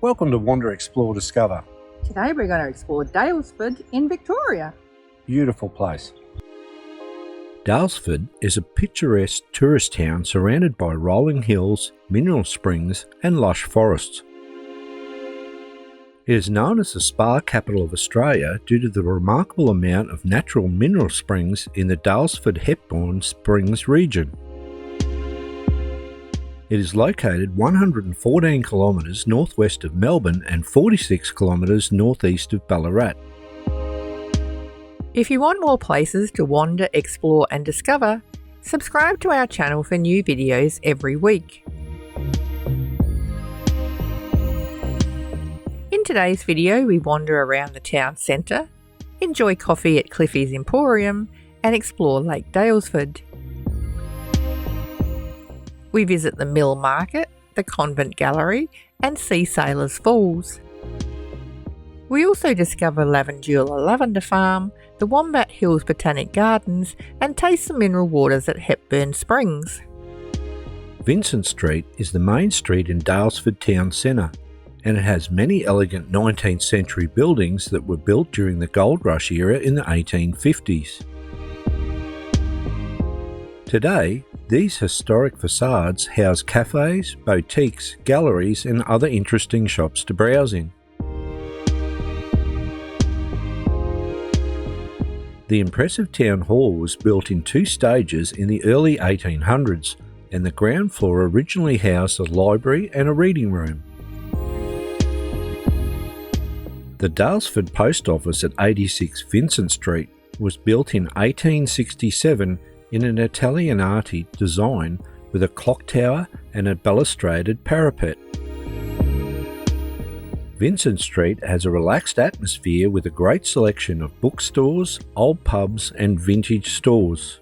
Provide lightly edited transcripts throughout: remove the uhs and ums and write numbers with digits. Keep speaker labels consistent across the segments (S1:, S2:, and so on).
S1: Welcome to Wander, Explore, Discover.
S2: Today we're going to explore Daylesford in Victoria.
S1: Beautiful place. Daylesford is a picturesque tourist town surrounded by rolling hills, mineral springs and lush forests. It is known as the spa capital of Australia due to the remarkable amount of natural mineral springs in the Daylesford Hepburn Springs region. It is located 114 kilometres northwest of Melbourne and 46 kilometres northeast of Ballarat.
S2: If you want more places to wander, explore and discover, subscribe to our channel for new videos every week. In today's video, we wander around the town centre, enjoy coffee at Cliffy's Emporium and explore Lake Daylesford. We visit the Mill Market, the Convent Gallery and see Sailors Falls. We also discover Lavendula Lavender Farm, the Wombat Hills Botanic Gardens and taste the mineral waters at Hepburn Springs.
S1: Vincent Street is the main street in Daylesford town centre, and it has many elegant 19th century buildings that were built during the gold rush era in the 1850s. Today, these historic facades house cafes, boutiques, galleries and other interesting shops to browse in. The impressive town hall was built in two stages in the early 1800s, and the ground floor originally housed a library and a reading room. The Daylesford Post Office at 86 Vincent Street was built in 1867 in an Italianate design with a clock tower and a balustraded parapet. Vincent Street has a relaxed atmosphere with a great selection of bookstores, old pubs and vintage stores.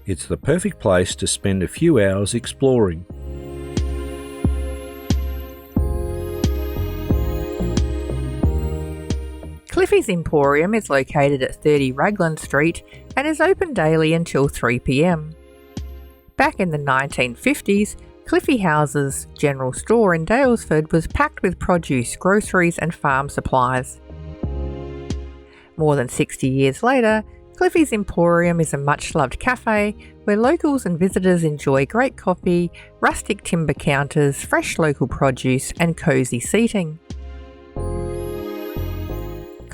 S1: It's the perfect place to spend a few hours exploring.
S2: Cliffy's Emporium is located at 30 Raglan Street and is open daily until 3 p.m. Back in the 1950s, Cliffy House's general store in Daylesford was packed with produce, groceries and farm supplies. More than 60 years later, Cliffy's Emporium is a much-loved cafe where locals and visitors enjoy great coffee, rustic timber counters, fresh local produce and cosy seating.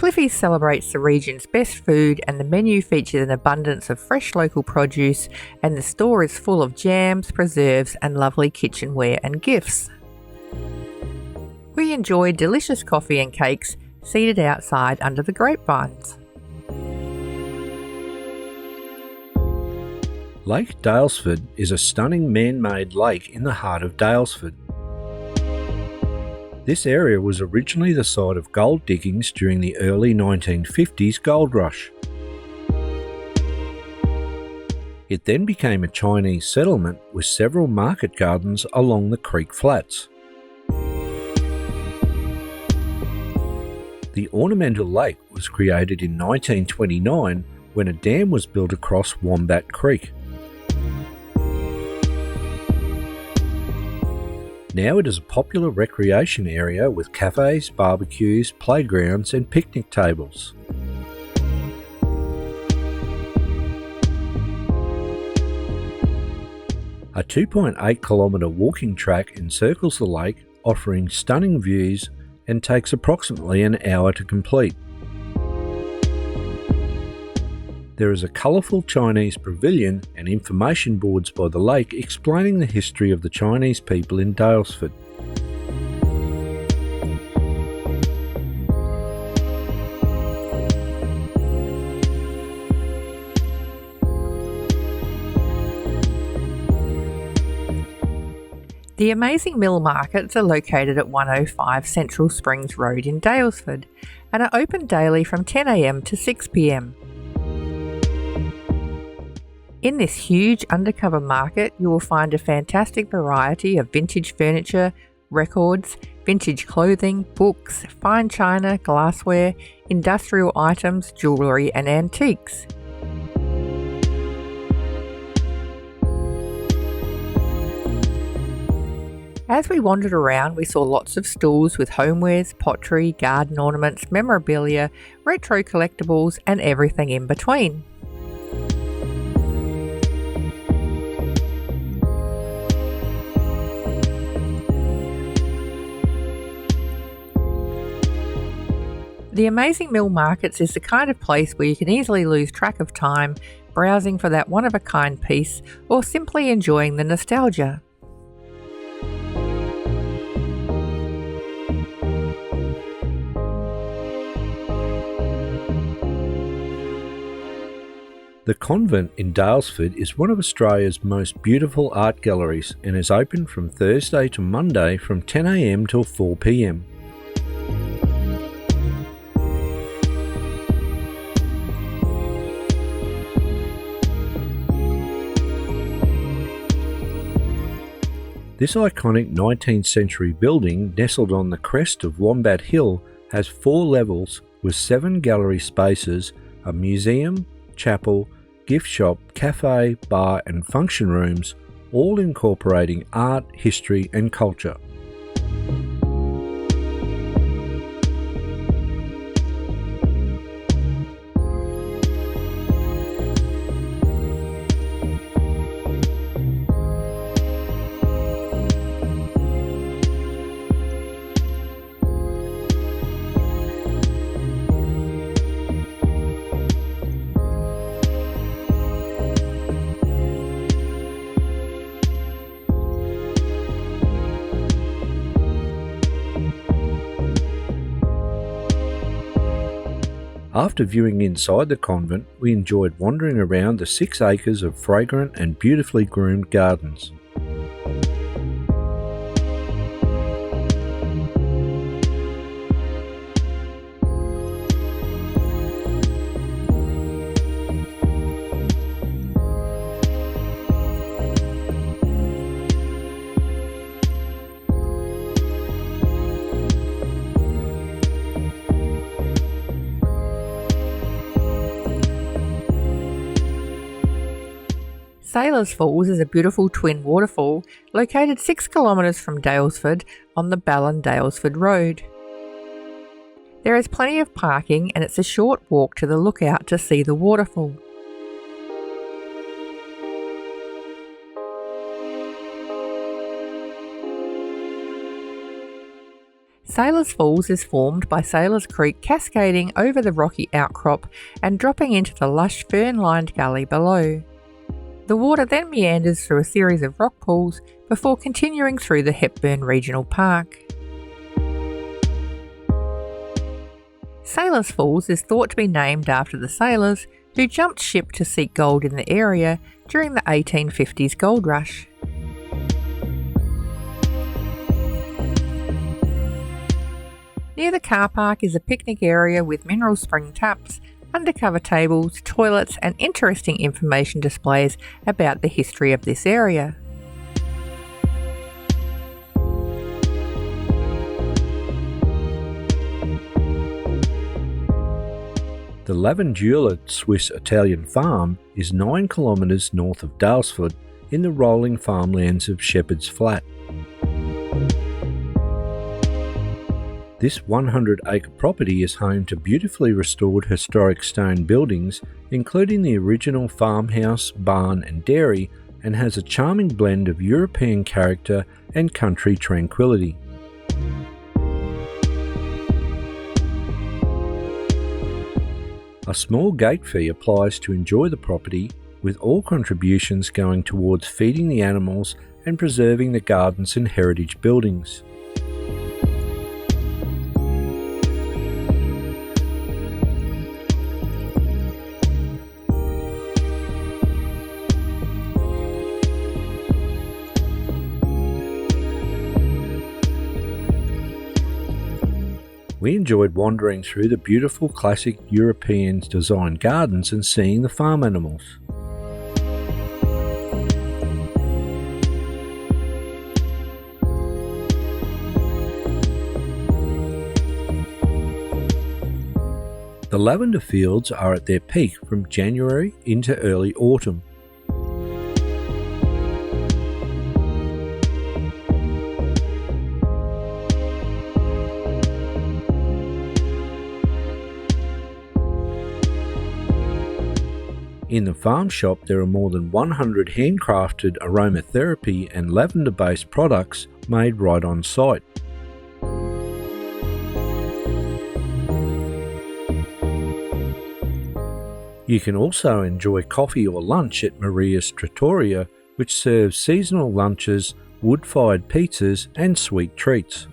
S2: Cliffy's celebrates the region's best food and the menu features an abundance of fresh local produce and the store is full of jams, preserves and lovely kitchenware and gifts. We enjoy delicious coffee and cakes seated outside under the grapevines.
S1: Lake Daylesford is a stunning man-made lake in the heart of Daylesford. This area was originally the site of gold diggings during the early 1950s gold rush. It then became a Chinese settlement with several market gardens along the creek flats. The ornamental lake was created in 1929 when a dam was built across Wombat Creek. Now it is a popular recreation area with cafes, barbecues, playgrounds and picnic tables. A 2.8 kilometre walking track encircles the lake, offering stunning views and takes approximately an hour to complete. There is a colourful Chinese pavilion and information boards by the lake explaining the history of the Chinese people in Daylesford.
S2: The amazing mill markets are located at 105 Central Springs Road in Daylesford and are open daily from 10 a.m. to 6 p.m. In this huge undercover market, you will find a fantastic variety of vintage furniture, records, vintage clothing, books, fine china, glassware, industrial items, jewellery and antiques. As we wandered around, we saw lots of stalls with homewares, pottery, garden ornaments, memorabilia, retro collectibles, and everything in between. The Amazing Mill Markets is the kind of place where you can easily lose track of time, browsing for that one-of-a-kind piece, or simply enjoying the nostalgia.
S1: The Convent in Daylesford is one of Australia's most beautiful art galleries and is open from Thursday to Monday from 10 a.m. till 4 p.m. This iconic 19th century building, nestled on the crest of Wombat Hill, has 4 levels with 7 gallery spaces, a museum, chapel, gift shop, cafe, bar and function rooms, all incorporating art, history and culture. After viewing inside the convent, we enjoyed wandering around the 6 acres of fragrant and beautifully groomed gardens.
S2: Sailors Falls is a beautiful twin waterfall located 6 kilometres from Daylesford on the Ballarat-Daylesford Road. There is plenty of parking and it's a short walk to the lookout to see the waterfall. Sailors Falls is formed by Sailors Creek cascading over the rocky outcrop and dropping into the lush fern-lined gully below. The water then meanders through a series of rock pools before continuing through the Hepburn Regional Park. Sailors Falls is thought to be named after the sailors who jumped ship to seek gold in the area during the 1850s gold rush. Near the car park is a picnic area with mineral spring taps, undercover tables, toilets and interesting information displays about the history of this area.
S1: The Lavendula Swiss-Italian farm is 9 kilometres north of Daylesford in the rolling farmlands of Shepherd's Flat. This 100-acre property is home to beautifully restored historic stone buildings, including the original farmhouse, barn and dairy, and has a charming blend of European character and country tranquility. A small gate fee applies to enjoy the property, with all contributions going towards feeding the animals and preserving the gardens and heritage buildings. We enjoyed wandering through the beautiful classic European designed gardens and seeing the farm animals. The lavender fields are at their peak from January into early autumn. In the farm shop there are more than 100 handcrafted aromatherapy and lavender-based products made right on site. You can also enjoy coffee or lunch at Maria's Trattoria, which serves seasonal lunches, wood-fired pizzas and sweet treats.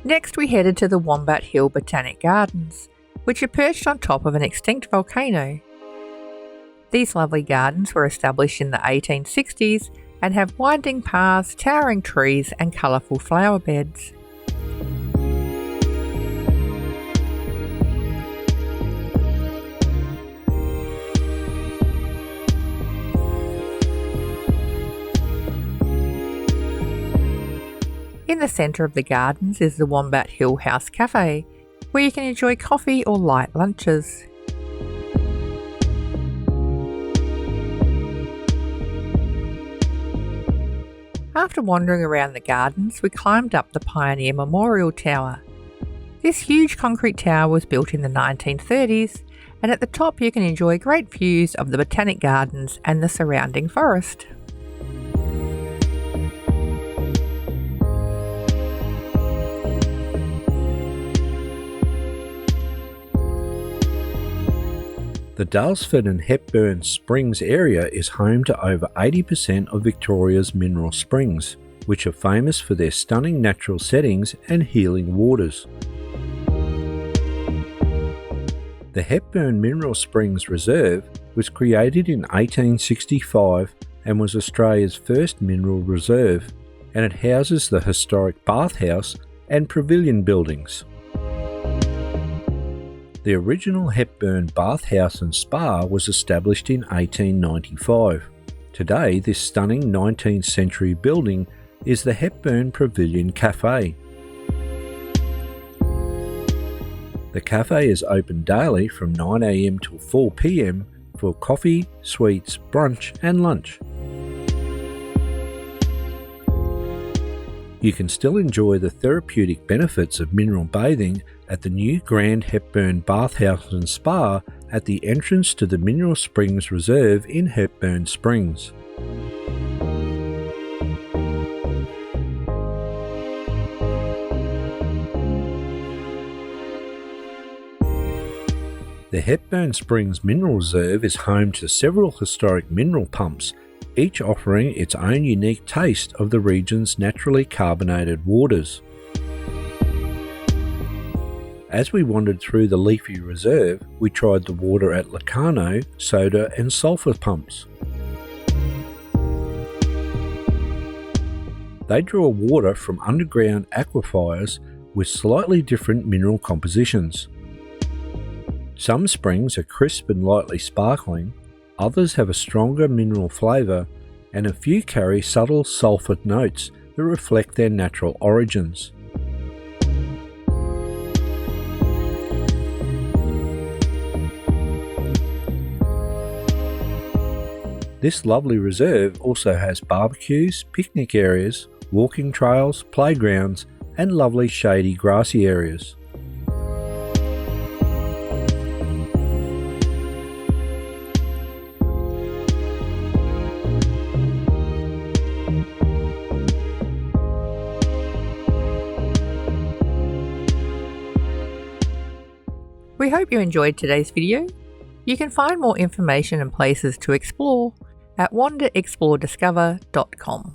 S2: Next we headed to the Wombat Hills Botanic Gardens, which are perched on top of an extinct volcano. These lovely gardens were established in the 1860s and have winding paths, towering trees and colourful flower beds. In the centre of the gardens is the Wombat Hill House Cafe, where you can enjoy coffee or light lunches. After wandering around the gardens, we climbed up the Pioneer Memorial Tower. This huge concrete tower was built in the 1930s, and at the top you can enjoy great views of the Botanic Gardens and the surrounding forest.
S1: The Daylesford and Hepburn Springs area is home to over 80% of Victoria's mineral springs, which are famous for their stunning natural settings and healing waters. The Hepburn Mineral Springs Reserve was created in 1865 and was Australia's first mineral reserve, and it houses the historic bathhouse and pavilion buildings. The original Hepburn Bathhouse and Spa was established in 1895. Today, this stunning 19th century building is the Hepburn Pavilion Cafe. The cafe is open daily from 9 a.m. till 4 p.m. for coffee, sweets, brunch and lunch. You can still enjoy the therapeutic benefits of mineral bathing at the new Grand Hepburn Bathhouse and Spa at the entrance to the Mineral Springs Reserve in Hepburn Springs. The Hepburn Springs Mineral Reserve is home to several historic mineral pumps, each offering its own unique taste of the region's naturally carbonated waters. As we wandered through the leafy reserve, we tried the water at Locarno, soda and sulphur pumps. They draw water from underground aquifers with slightly different mineral compositions. Some springs are crisp and lightly sparkling, others have a stronger mineral flavour, and a few carry subtle sulphur notes that reflect their natural origins. This lovely reserve also has barbecues, picnic areas, walking trails, playgrounds, and lovely shady grassy areas.
S2: We hope you enjoyed today's video. You can find more information and places to explore at wanderexplorediscover.com.